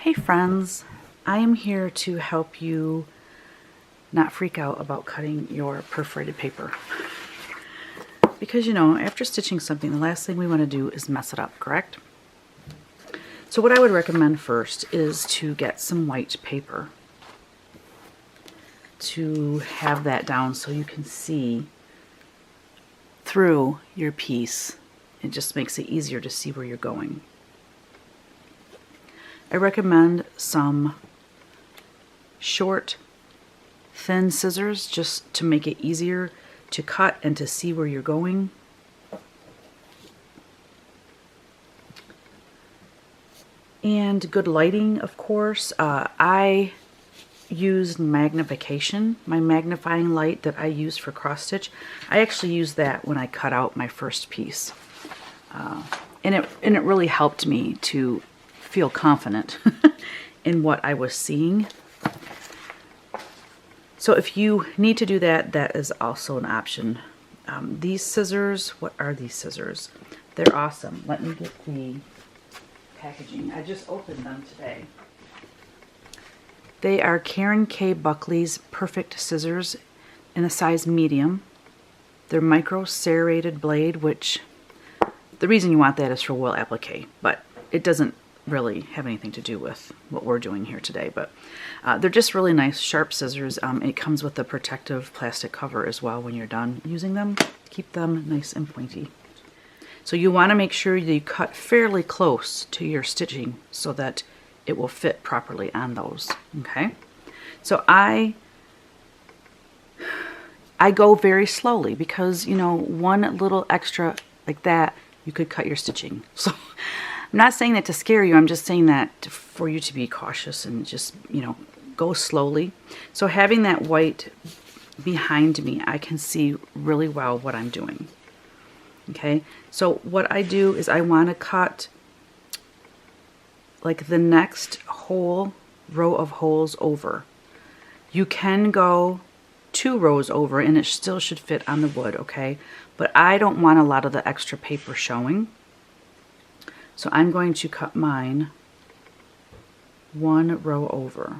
Hey friends, I am here to help you not freak out about cutting your perforated paper. Because after stitching something, the last thing we want to do is mess it up, correct? So what I would recommend first is to get some white paper to have that down so you can see through your piece. It just makes it easier to see where you're going. I recommend some short, thin scissors just to make it easier to cut and to see where you're going. And good lighting, of course. I used magnification, my magnifying light that I use for cross stitch. I actually used that when I cut out my first piece. And it really helped me to feel confident in what I was seeing. So if you need to do that, that is also an option. These scissors, what are these scissors? They're awesome. Let me get the packaging. I just opened them today. They are Karen K. Buckley's Perfect Scissors in a size medium. They're micro serrated blade, which the reason you want that is for wool applique, but it doesn't really have anything to do with what we're doing here today. But they're just really nice, sharp scissors. It comes with a protective plastic cover as well when you're done using them. Keep them nice and pointy. So you want to make sure that you cut fairly close to your stitching so that it will fit properly on those. Okay, so I go very slowly because one little extra like that, you could cut your stitching. So I'm not saying that to scare you, I'm just saying that for you to be cautious and just go slowly. So having that white behind me, I can see really well what I'm doing. Okay, so what I do is I want to cut like the next whole row of holes over. You can go 2 rows over and it still should fit on the wood, okay? But I don't want a lot of the extra paper showing. So I'm going to cut mine 1 row over.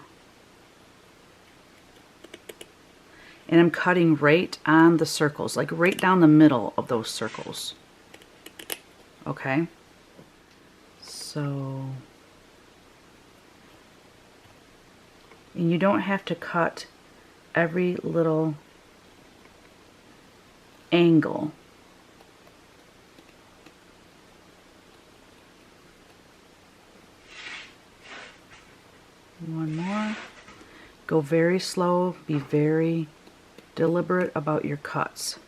And I'm cutting right on the circles, like right down the middle of those circles. Okay? So, and you don't have to cut every little angle. One more. Go very slow, be very deliberate about your cuts.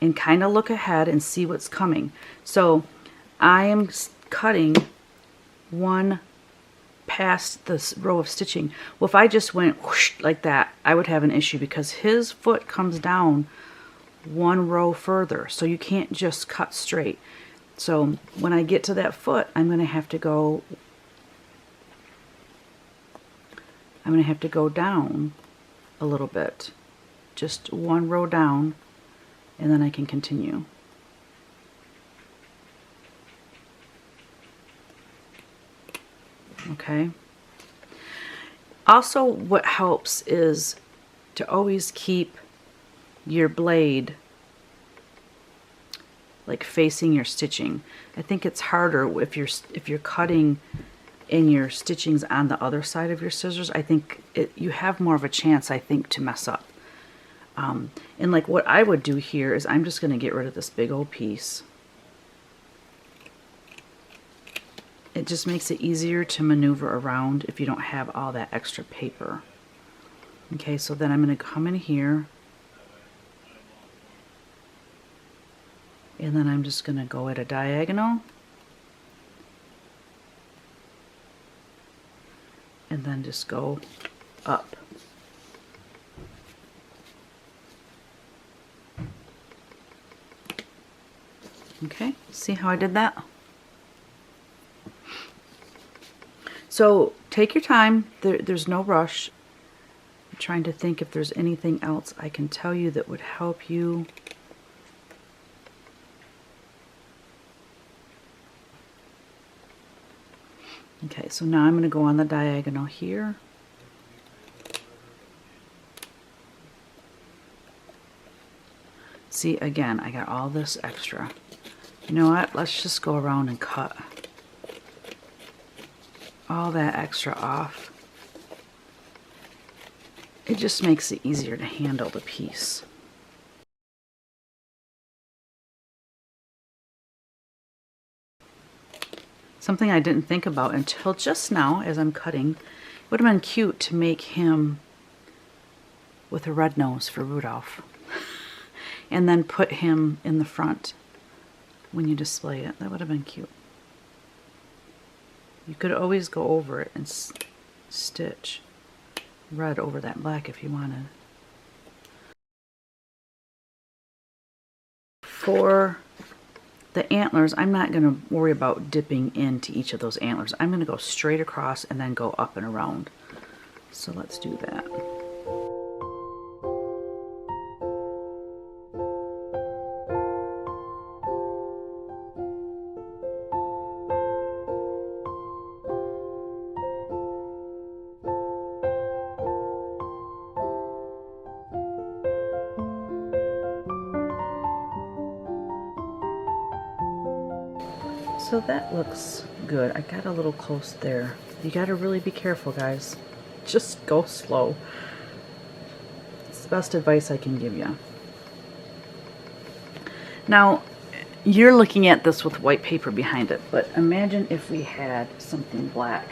And kind of look ahead and see what's coming. So I am cutting 1 past this row of stitching. Well, if I just went whoosh like that, I would have an issue because his foot comes down 1 row further. So you can't just cut straight. So when I get to that foot, I'm going to have to go down a little bit. Just 1 row down, and then I can continue. Okay. Also, what helps is to always keep your blade like facing your stitching. I think it's harder if you're cutting and your stitching's on the other side of your scissors. I think you have more of a chance, I think, to mess up. And like what I would do here is I'm just going to get rid of this big old piece. It just makes it easier to maneuver around if you don't have all that extra paper. Okay, so then I'm going to come in here. And then I'm just going to go at a diagonal. And then just go up. Okay, see how I did that? So take your time, there's no rush. I'm trying to think if there's anything else I can tell you that would help you. Okay, so now I'm going to go on the diagonal here. See, again, I got all this extra. You know what? Let's just go around and cut all that extra off. It just makes it easier to handle the piece. Something I didn't think about until just now as I'm cutting, it would have been cute to make him with a red nose for Rudolph. And then put him in the front when you display it. That would have been cute. You could always go over it and stitch red over that black if you wanted. For the antlers, I'm not going to worry about dipping into each of those antlers. I'm going to go straight across and then go up and around. So let's do that. So that looks good. I got a little close there. You got to really be careful, guys. Just go slow. It's the best advice I can give you. Now, you're looking at this with white paper behind it, but imagine if we had something black.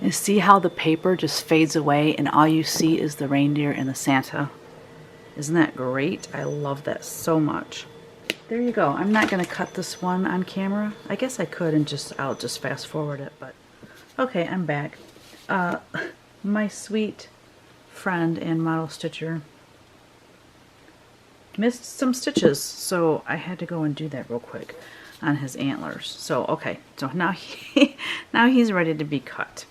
And see how the paper just fades away and all you see is the reindeer and the Santa? Isn't that great? I love that so much. There you go. I'm not going to cut this one on camera. I guess I could and I'll just fast forward it, but okay, I'm back. My sweet friend and model stitcher missed some stitches, so I had to go and do that real quick on his antlers. So okay, so now now he's ready to be cut.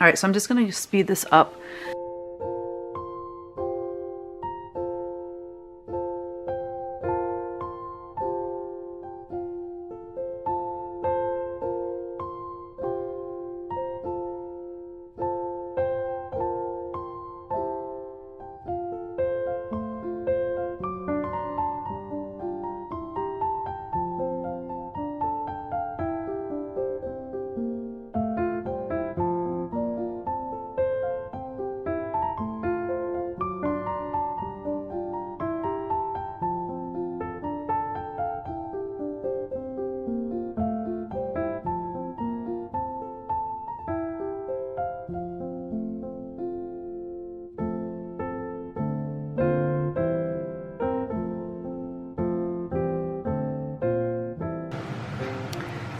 All right, so I'm just going to speed this up.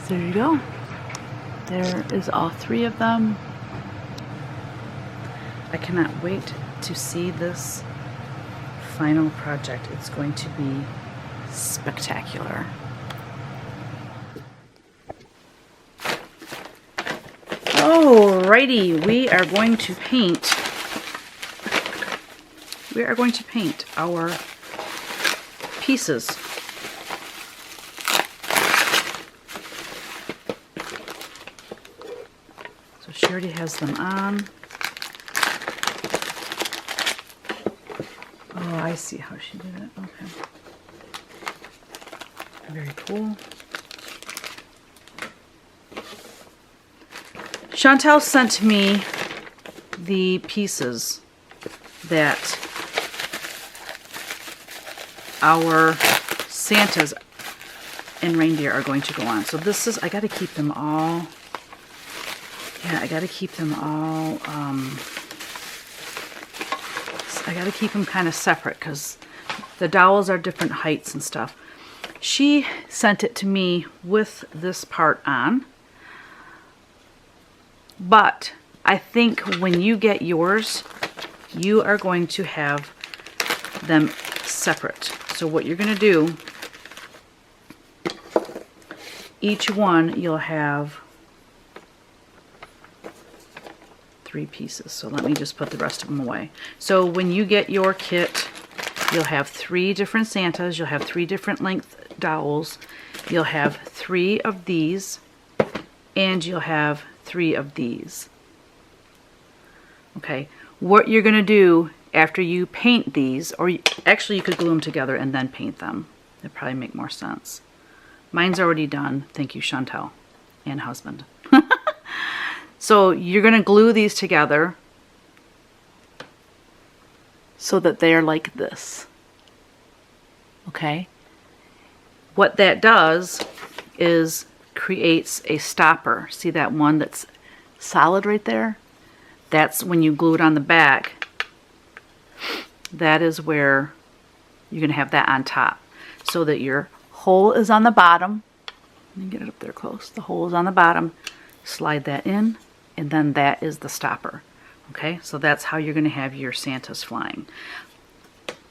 There you go. There is all three of them. I cannot wait to see this final project. It's going to be spectacular. Alrighty, we are going to paint. We are going to paint our pieces. She already has them on. Oh, I see how she did it. Okay. Very cool. Chantel sent me the pieces that our Santas and reindeer are going to go on. So this is, I got to keep them all. Yeah, I got to keep them all, I got to keep them kind of separate because the dowels are different heights and stuff. She sent it to me with this part on, but I think when you get yours, you are going to have them separate. So what you're going to do, each one you'll have 3 pieces. So let me just put the rest of them away. So when you get your kit, you'll have 3 different Santas, you'll have 3 different length dowels, you'll have 3 of these, and you'll have 3 of these. Okay, what you're going to do after you paint these, or actually you could glue them together and then paint them. That'd probably make more sense. Mine's already done. Thank you, Chantel and husband. So you're going to glue these together so that they're like this. Okay? What that does is creates a stopper. See that one that's solid right there? That's when you glue it on the back. That is where you're going to have that on top, so that your hole is on the bottom. Let me get it up there close. The hole is on the bottom. Slide that in, and then that is the stopper. Okay, so that's how you're going to have your Santas flying.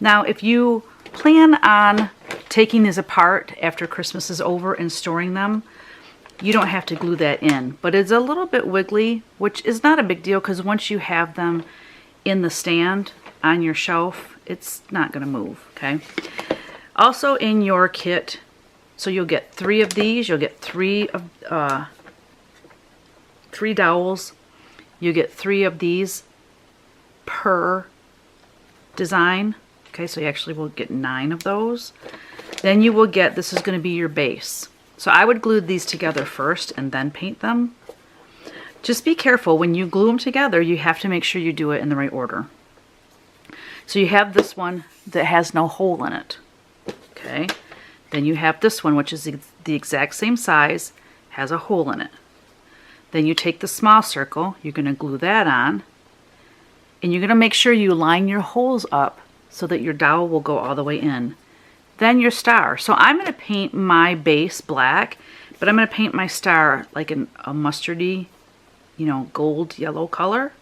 Now, if you plan on taking these apart after Christmas is over and storing them, you don't have to glue that in. But it's a little bit wiggly, which is not a big deal, because once you have them in the stand on your shelf, it's not going to move. Okay. Also in your kit, so you'll get 3 of these. You'll get 3 dowels. You get 3 of these per design. Okay, so you actually will get 9 of those. Then you will get, this is going to be your base. So I would glue these together first and then paint them. Just be careful, when you glue them together, you have to make sure you do it in the right order. So you have this one that has no hole in it. Okay, then you have this one, which is the exact same size, has a hole in it. Then you take the small circle, you're going to glue that on, and you're going to make sure you line your holes up so that your dowel will go all the way in. Then your star. So I'm going to paint my base black, but I'm going to paint my star like a mustardy, gold yellow color,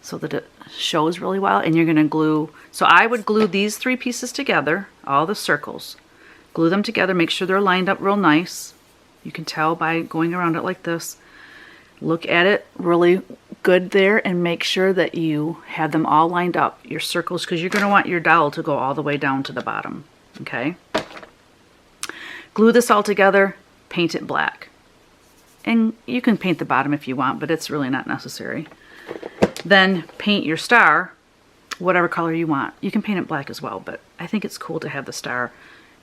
so that it shows really well. And you're going to glue, so I would glue these 3 pieces together, all the circles. Glue them together, make sure they're lined up real nice. You can tell by going around it like this. Look at it really good there and make sure that you have them all lined up, your circles, because you're going to want your dowel to go all the way down to the bottom. Okay? Glue this all together, paint it black. And you can paint the bottom if you want, but it's really not necessary. Then paint your star whatever color you want. You can paint it black as well, but I think it's cool to have the star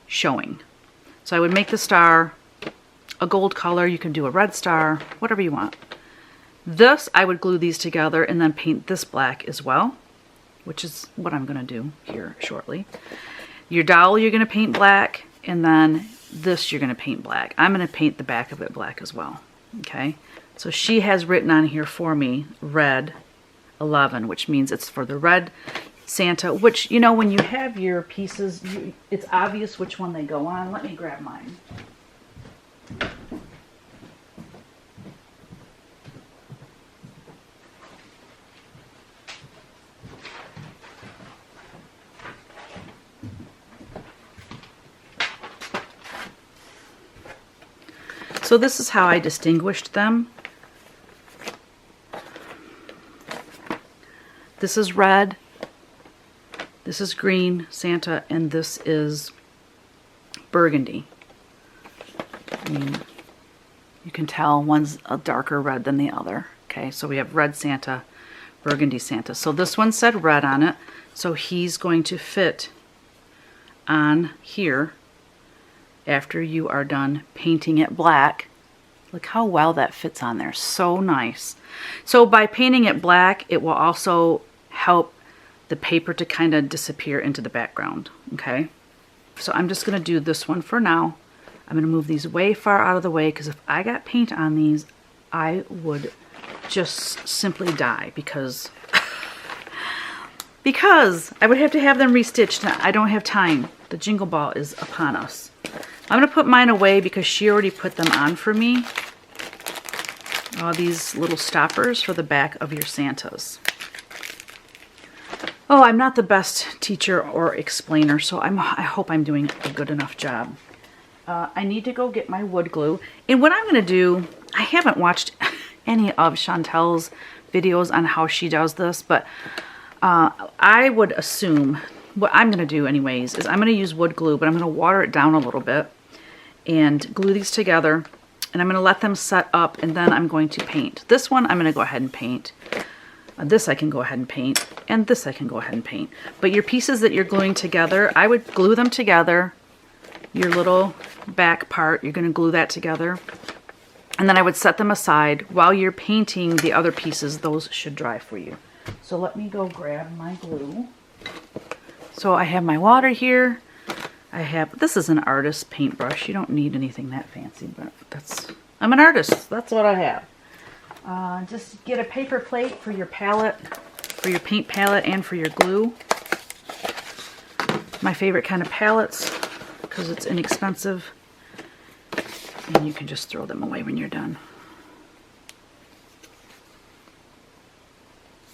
showing. So I would make the star a gold color. You can do a red star, whatever you want. This, I would glue these together and then paint this black as well, which is what I'm going to do here shortly. Your dowel you're going to paint black, and then this you're going to paint black. I'm going to paint the back of it black as well. Okay, so she has written on here for me red 11, which means it's for the red Santa, which, when you have your pieces, it's obvious which one they go on. Let me grab mine. So this is how I distinguished them. This is red, this is green Santa, and this is burgundy. I mean, you can tell one's a darker red than the other. Okay, so we have red Santa, burgundy Santa. So this one said red on it, so he's going to fit on here after you are done painting it black. Look how well that fits on there. So nice. So by painting it black, it will also help the paper to kind of disappear into the background. Okay, so I'm just going to do this one for now. I'm going to move these way far out of the way, because if I got paint on these, I would just simply die, because I would have to have them restitched, and I don't have time. The Jingle Ball is upon us. I'm going to put mine away because she already put them on for me. All these little stoppers for the back of your Santas. Oh, I'm not the best teacher or explainer, so I hope I'm doing a good enough job. I need to go get my wood glue. And what I'm going to do, I haven't watched any of Chantel's videos on how she does this, but I would assume, what I'm going to do anyways, is I'm going to use wood glue, but I'm going to water it down a little bit and glue these together. and I'm going to let them set up, and then I'm going to paint. This one I'm going to go ahead and paint. This I can go ahead and paint, and this I can go ahead and paint. But your pieces that you're gluing together, I would glue them together. Your little back part, you're going to glue that together. And then I would set them aside while you're painting the other pieces. Those should dry for you. So let me go grab my glue. So I have my water here. This is an artist paintbrush. You don't need anything that fancy, but I'm an artist. That's what I have. Just get a paper plate for your palette, for your paint palette, and for your glue. My favorite kind of palettes, because it's inexpensive. And you can just throw them away when you're done.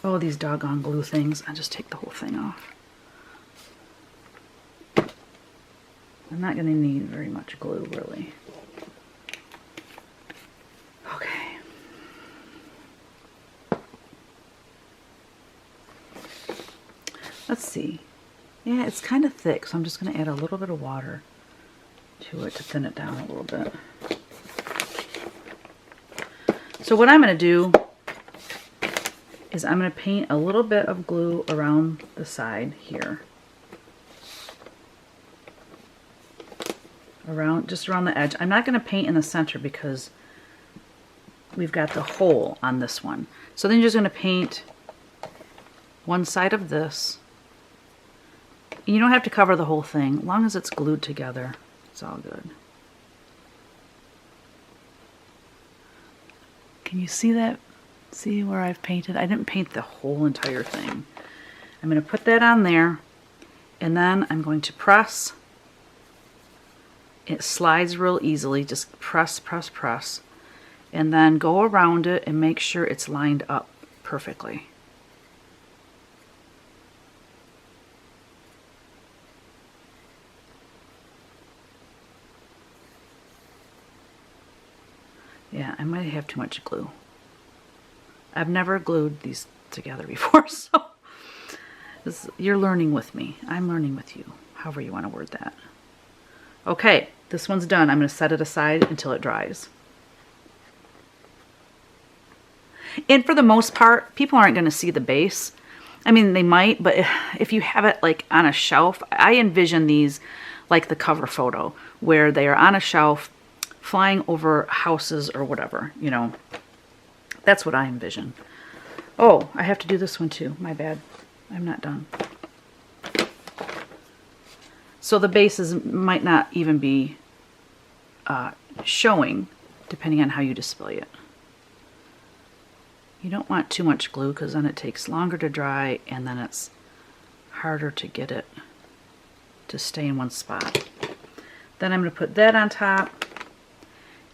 Oh, these doggone glue things. I just take the whole thing off. I'm not going to need very much glue, really. Okay. Let's see. Yeah, it's kind of thick, so I'm just going to add a little bit of water to it to thin it down a little bit. So what I'm going to do is I'm going to paint a little bit of glue around the side here. Just around the edge. I'm not going to paint in the center because we've got the hole on this one. So then you're just going to paint one side of this. You don't have to cover the whole thing. As long as it's glued together, it's all good. Can you see that? See where I've painted? I didn't paint the whole entire thing. I'm going to put that on there, and then I'm going to press. It slides real easily. Just press, press, press. And then go around it and make sure it's lined up perfectly. Yeah, I might have too much glue. I've never glued these together before, so you're learning with me. I'm learning with you, however you want to word that. Okay, this one's done. I'm going to set it aside until it dries. And for the most part, people aren't going to see the base. I mean, they might, but if you have it like on a shelf, I envision these like the cover photo, where they are on a shelf flying over houses or whatever, you know. That's what I envision. Oh, I have to do this one too. My bad. I'm not done. So the bases might not even be showing, depending on how you display it. You don't want too much glue because then it takes longer to dry and then it's harder to get it to stay in one spot. Then I'm going to put that on top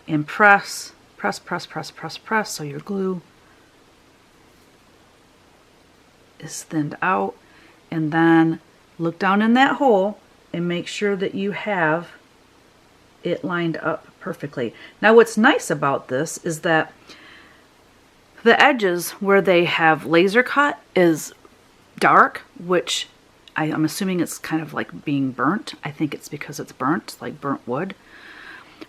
and press, press, press, press, press, press, so your glue is thinned out. And then look down in that hole and make sure that you have it lined up perfectly. Now what's nice about this is that the edges where they have laser cut is dark, which I'm assuming it's kind of like being burnt. I think it's because it's burnt, like burnt wood.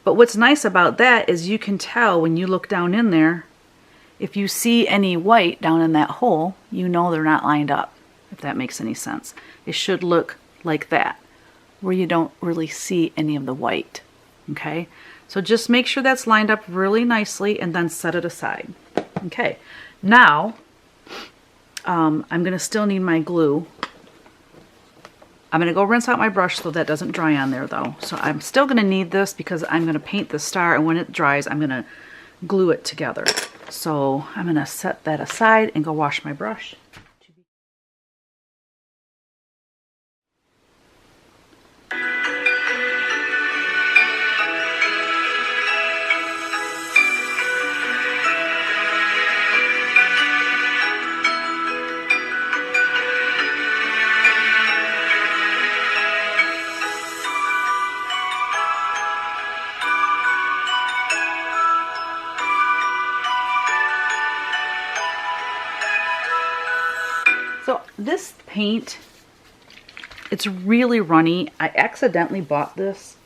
But what's nice about that is you can tell when you look down in there, if you see any white down in that hole, you know they're not lined up, if that makes any sense. It should look like that, where you don't really see any of the white, okay? So just make sure that's lined up really nicely and then set it aside. Okay, now I'm going to still need my glue. I'm going to go rinse out my brush so that doesn't dry on there though. So I'm still going to need this because I'm going to paint the star, and when it dries I'm going to glue it together. So I'm going to set that aside and go wash my brush. So this paint, it's really runny. I accidentally bought this.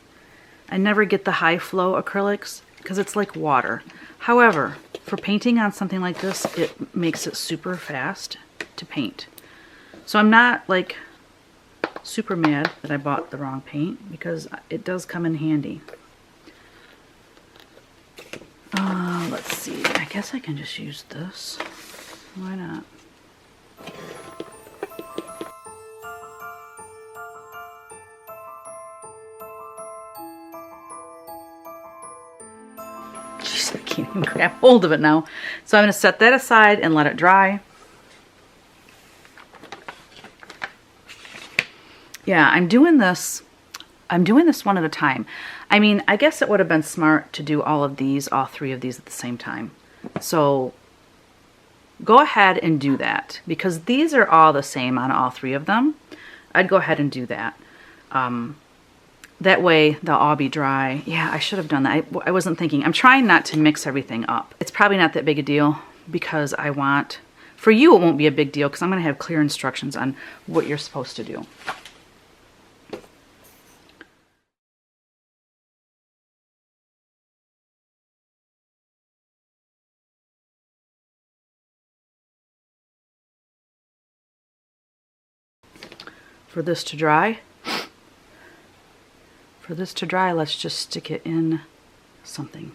I never get the high flow acrylics, because it's like water. However, for painting on something like this, it makes it super fast to paint. So I'm not like super mad that I bought the wrong paint, because it does come in handy. Let's see, I guess I can just use this. Why not? Jeez, I can't even grab hold of it now. So I'm going to set that aside and let it dry. Yeah, I'm doing this one at a time. I mean, I guess it would have been smart to do all three of these at the same time. So go ahead and do that, because these are all the same on all three of them. I'd go ahead and do that. That way they'll all be dry. Yeah, I should have done that. I wasn't thinking. I'm trying not to mix everything up. It's probably not that big a deal, because for you it won't be a big deal, because I'm going to have clear instructions on what you're supposed to do. For this to dry, let's just stick it in something.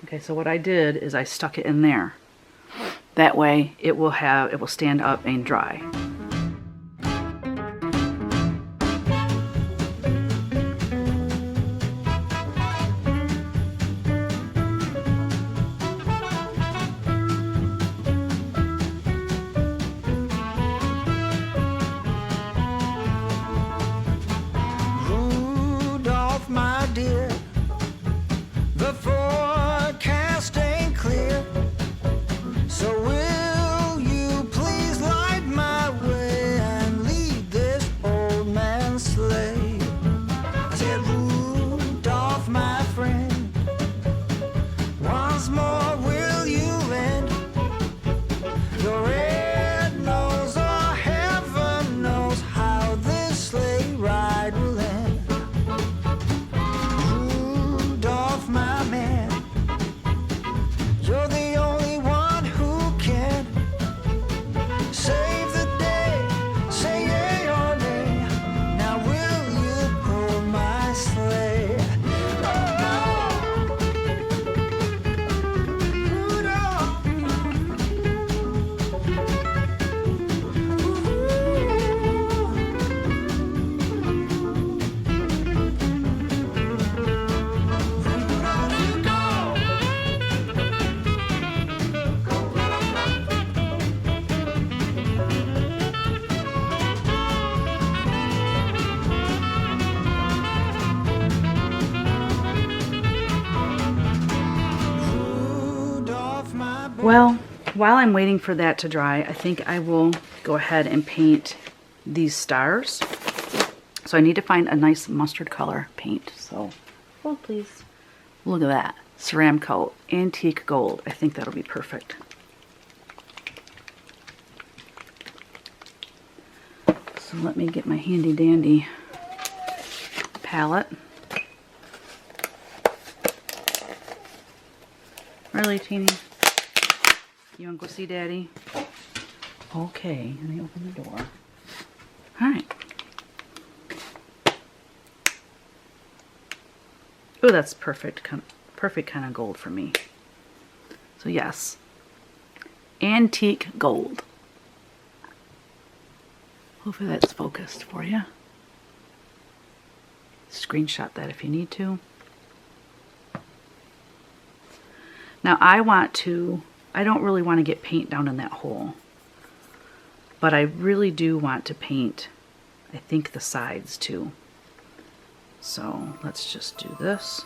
Okay, so what I did is I stuck it in there. That way it will stand up and dry. Well, while I'm waiting for that to dry, I think I will go ahead and paint these stars. So I need to find a nice mustard color paint. So, well, please. Look at that. Ceramcoat, antique gold. I think that'll be perfect. So let me get my handy dandy palette. Really, Teeny? You want to go see Daddy? Okay, let me open the door. Alright. Oh, that's perfect. Perfect kind of gold for me. So yes. Antique gold. Hopefully that's focused for you. Screenshot that if you need to. Now I don't really want to get paint down in that hole, but I really do want to paint, I think, the sides too. So let's just do this.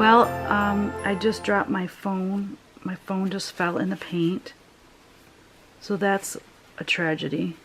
Well, I just dropped my phone. My phone just fell in the paint. So that's a tragedy.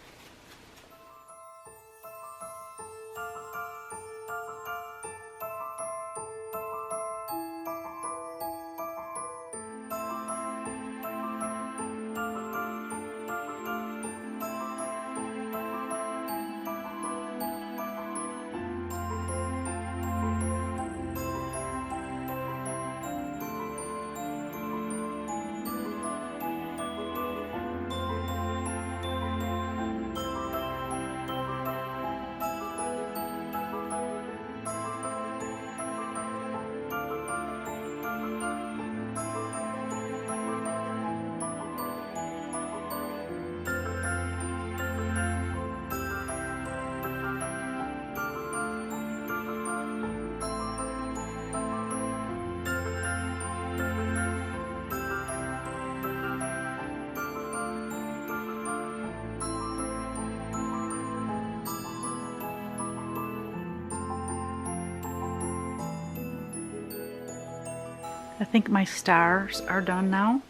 I think my stars are done now.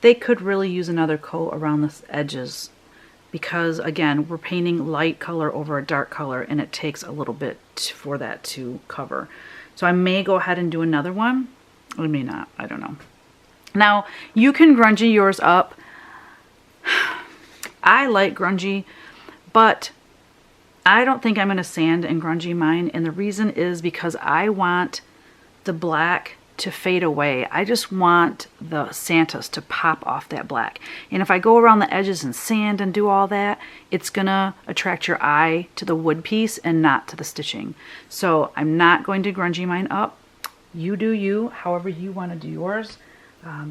They could really use another coat around the edges because, again, we're painting light color over a dark color and it takes a little bit for that to cover. So I may go ahead and do another one. I may not. I don't know. Now, you can grungy yours up. I like grungy, but I don't think I'm going to sand and grungy mine. And the reason is because I want the black to fade away. I just want the Santas to pop off that black. And if I go around the edges and sand and do all that, it's gonna attract your eye to the wood piece and not to the stitching. So I'm not going to grungy mine up. You do you, however you want to do yours.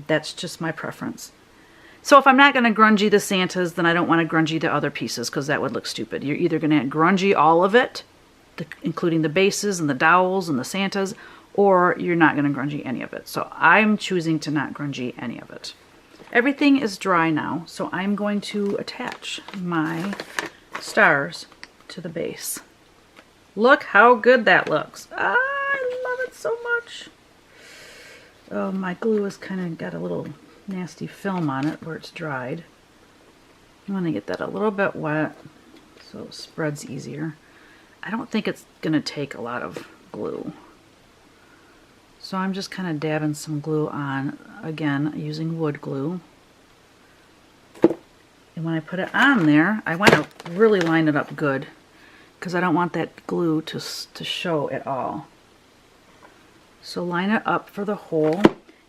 That's just my preference. So if I'm not going to grungy the Santas, then I don't want to grungy the other pieces because that would look stupid. You're either going to grungy all of it, including the bases and the dowels and the Santas, or you're not going to grungy any of it. So I'm choosing to not grungy any of it. Everything is dry now, so I'm going to attach my stars to the base. Look how good that looks. I love it so much. Oh, my glue has kind of got a little nasty film on it where it's dried. I want to get that a little bit wet so it spreads easier. I don't think it's going to take a lot of glue. So I'm just kind of dabbing some glue on, again, using wood glue. And when I put it on there, I want to really line it up good because I don't want that glue to show at all. So line it up for the hole.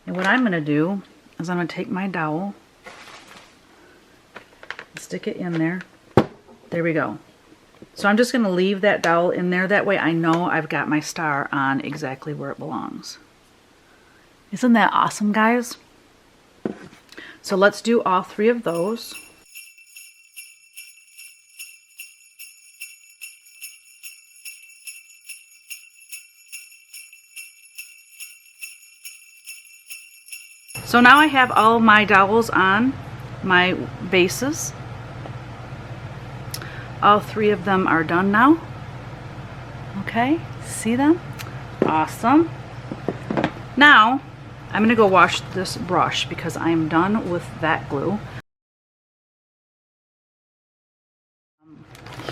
And what I'm going to do is I'm going to take my dowel, stick it in there. There we go. So I'm just going to leave that dowel in there. That way I know I've got my star on exactly where it belongs. Isn't that awesome, guys? So let's do all three of those. So now I have all my dowels on my bases. All three of them are done now. Okay, see them? Awesome. Now, I'm going to go wash this brush because I'm done with that glue.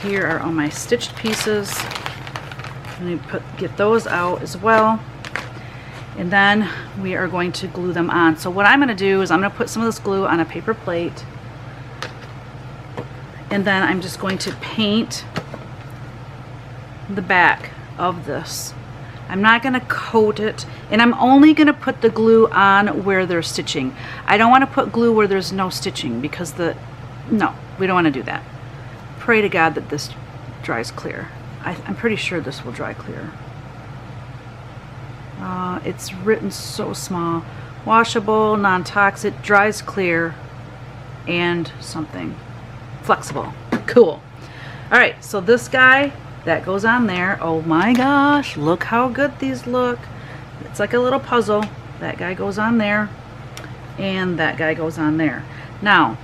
Here are all my stitched pieces. Let me get those out as well. And then we are going to glue them on. So what I'm going to do is I'm going to put some of this glue on a paper plate. And then I'm just going to paint the back of this. I'm not going to coat it, and I'm only going to put the glue on where there's stitching. I don't want to put glue where there's no stitching because no, we don't want to do that. Pray to God that this dries clear. I'm pretty sure this will dry clear. It's written so small. Washable, non-toxic, dries clear, and something. Flexible. Cool. Alright, so this guy, that goes on there. Oh my gosh, look how good these look. It's like a little puzzle. That guy goes on there, and that guy goes on there. Now,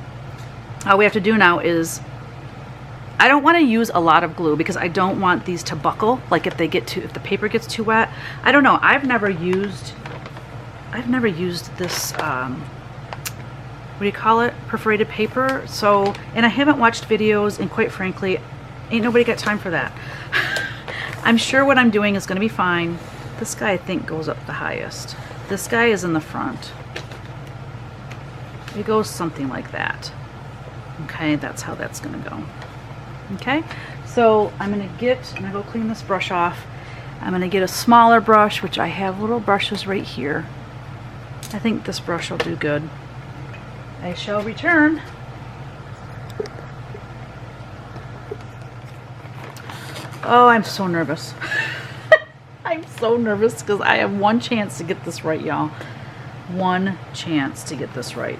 all we have to do now is I don't want to use a lot of glue because I don't want these to buckle. Like if the paper gets too wet. I don't know. I've never used this, what do you call it? Perforated paper. So, and I haven't watched videos, and quite frankly, ain't nobody got time for that. I'm sure what I'm doing is going to be fine. This guy I think goes up the highest. This guy is in the front. It goes something like that. Okay, that's how that's going to go. Okay, so I'm going to go clean this brush off. I'm going to get a smaller brush, which I have little brushes right here. I think this brush will do good. I shall return. Oh, I'm so nervous. I'm so nervous because I have one chance to get this right, y'all. One chance to get this right.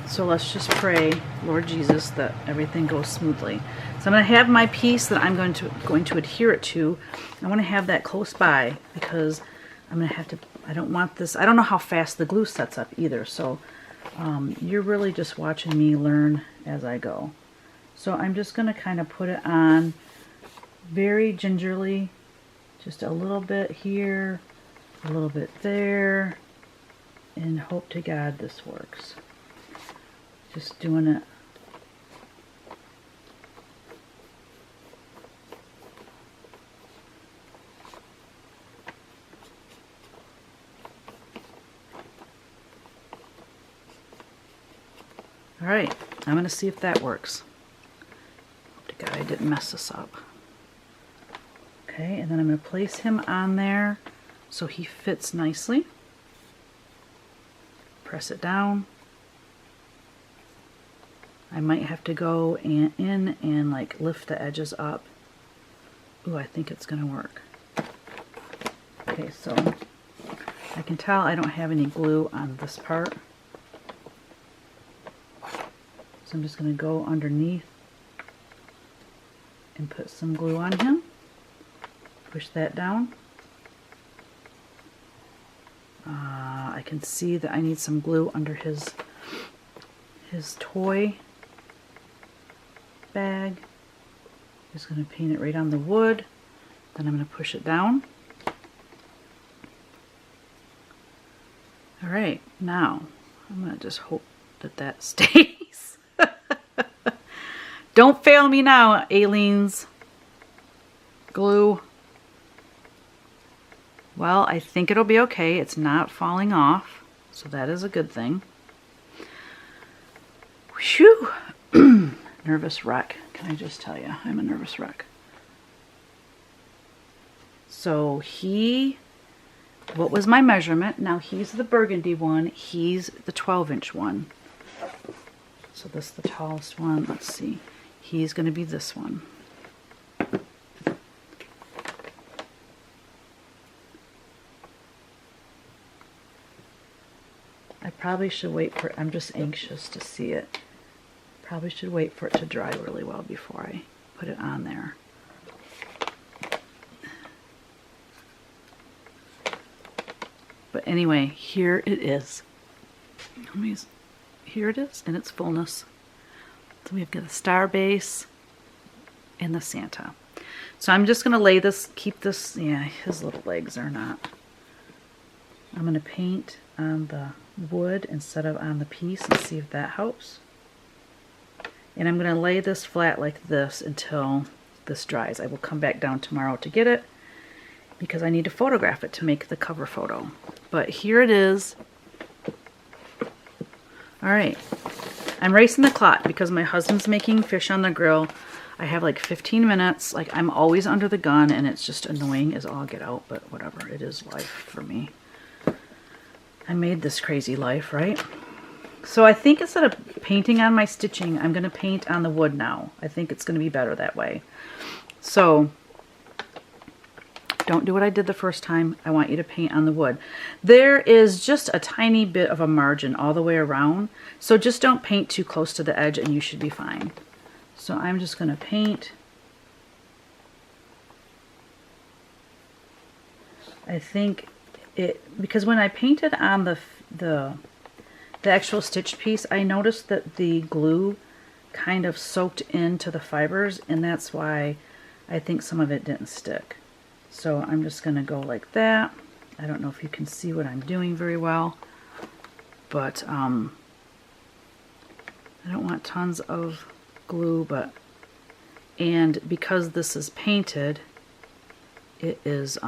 So let's just pray, Lord Jesus, that everything goes smoothly. So I'm going to have my piece that I'm going to adhere it to. I want to have that close by because I'm going to have to, I don't want this, I don't know how fast the glue sets up either. So you're really just watching me learn as I go. So I'm just going to kind of put it on very gingerly, just a little bit here, a little bit there, and hope to God this works. Just doing it. All right, I'm going to see if that works. Hope to God I didn't mess this up. Okay, and then I'm going to place him on there so he fits nicely. Press it down. I might have to go in and like lift the edges up. Ooh, I think it's going to work. Okay, so I can tell I don't have any glue on this part. So I'm just going to go underneath and put some glue on him. Push that down. I can see that I need some glue under his toy bag. Just going to paint it right on the wood. Then I'm going to push it down. All right, now I'm going to just hope that that stays. Don't fail me now, Aleene's glue. Well, I think it'll be okay. It's not falling off, so that is a good thing. Whew. Nervous wreck. Can I just tell you, I'm a nervous wreck. So what was my measurement? Now he's the burgundy one. He's the 12-inch one. So this is the tallest one. Let's see. He's going to be this one. I probably should wait for, I'm just anxious to see it. Probably should wait for it to dry really well before I put it on there. But anyway, here it is. Here it is in its fullness. So we've got the star base and the Santa. So I'm just going to lay this, keep this, yeah, his little legs are not. I'm going to paint on the wood instead of on the piece and see if that helps. And I'm going to lay this flat like this until this dries. I will come back down tomorrow to get it because I need to photograph it to make the cover photo. But here it is. All right. I'm racing the clock because my husband's making fish on the grill. I have like 15 minutes. Like I'm always under the gun and it's just annoying as all get out, but whatever. It is life for me. I made this crazy life, right? So I think instead of painting on my stitching, I'm going to paint on the wood now. I think it's going to be better that way. So don't do what I did the first time. I want you to paint on the wood. There is just a tiny bit of a margin all the way around. So just don't paint too close to the edge and you should be fine. So I'm just going to paint. I think because when I painted on the actual stitch piece, I noticed that the glue kind of soaked into the fibers, and that's why I think some of it didn't stick. So I'm just going to go like that. I don't know if you can see what I'm doing very well, but I don't want tons of glue, and because this is painted, it is,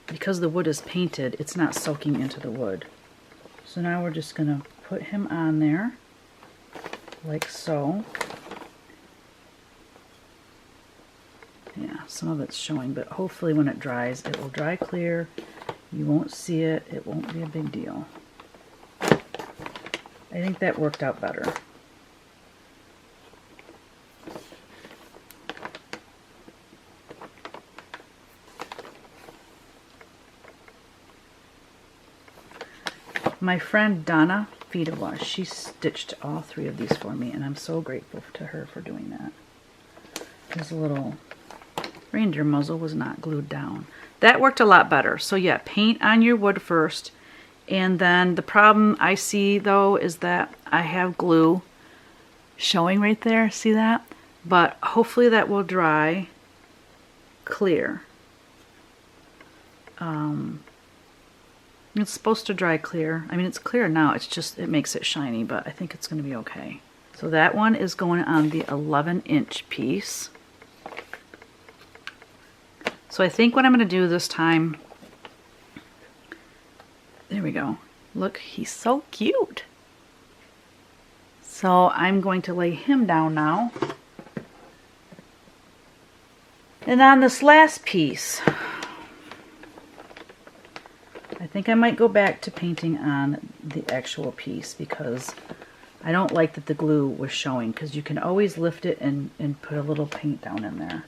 because the wood is painted, it's not soaking into the wood. So now we're just going to put him on there, like so. Yeah, some of it's showing, but hopefully when it dries, it will dry clear. You won't see it. It won't be a big deal. I think that worked out better. My friend Donna Fidova, she stitched all 3 of these for me, and I'm so grateful to her for doing that. This little reindeer muzzle was not glued down. That worked a lot better. So yeah, paint on your wood first, and then the problem I see though is that I have glue showing right there. See that? But hopefully that will dry clear. It's supposed to dry clear. I mean, it's clear now. It's just, it makes it shiny, but I think it's going to be okay. So that one is going on the 11-inch piece. So I think what I'm going to do this time, there we go. Look, he's so cute. So I'm going to lay him down now. And on this last piece, I think I might go back to painting on the actual piece because I don't like that the glue was showing, because you can always lift it and put a little paint down in there.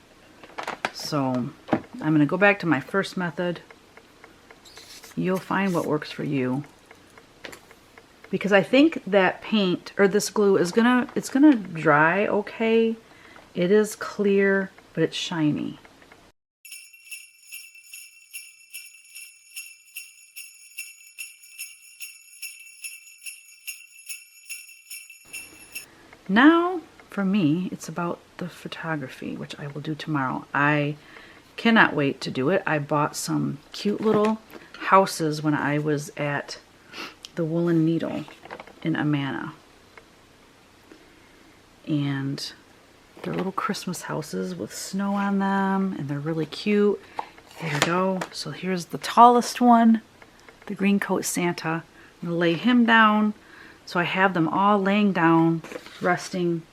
So I'm going to go back to my first method. You'll find what works for you, because I think that paint or this glue is it's gonna dry okay. It is clear, but it's shiny. Now, for me, it's about the photography, which I will do tomorrow. I cannot wait to do it. I bought some cute little houses when I was at the Woolen Needle in Amana. And they're little Christmas houses with snow on them, and they're really cute. There you go. So here's the tallest one, the green coat Santa. I'm gonna lay him down. So I have them all laying down, resting.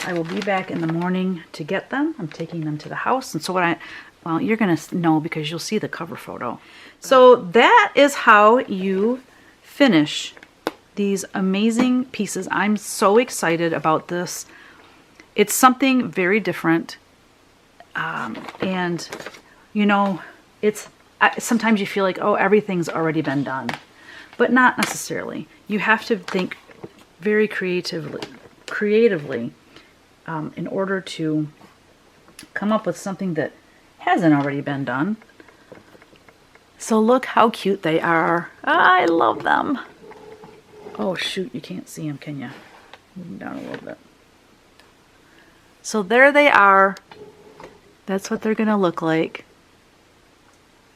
I will be back in the morning to get them. I'm taking them to the house. And so well, you're gonna know because you'll see the cover photo. So that is how you finish these amazing pieces. I'm so excited about this. It's something very different. And you know, sometimes you feel like, oh, everything's already been done, but not necessarily. You have to think very creatively in order to come up with something that hasn't already been done. So look how cute they are. I love them. Oh shoot, you can't see them, can you? Move them down a little bit. So there they are. That's what they're gonna look like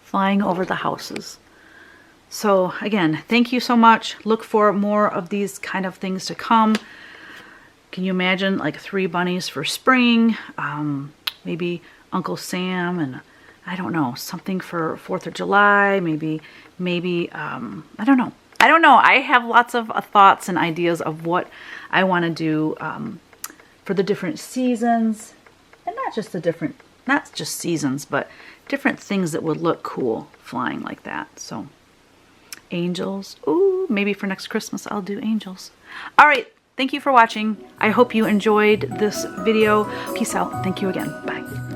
flying over the houses. So again, thank you so much. Look for more of these kind of things to come. Can you imagine like 3 bunnies for spring? Maybe Uncle Sam and I don't know, something for 4th of July. Maybe I don't know. I have lots of thoughts and ideas of what I want to do for the different seasons, and not just seasons, but different things that would look cool flying like that. So angels. Ooh, maybe for next Christmas I'll do angels. All right, thank you for watching. I hope you enjoyed this video. Peace out. Thank you again. Bye.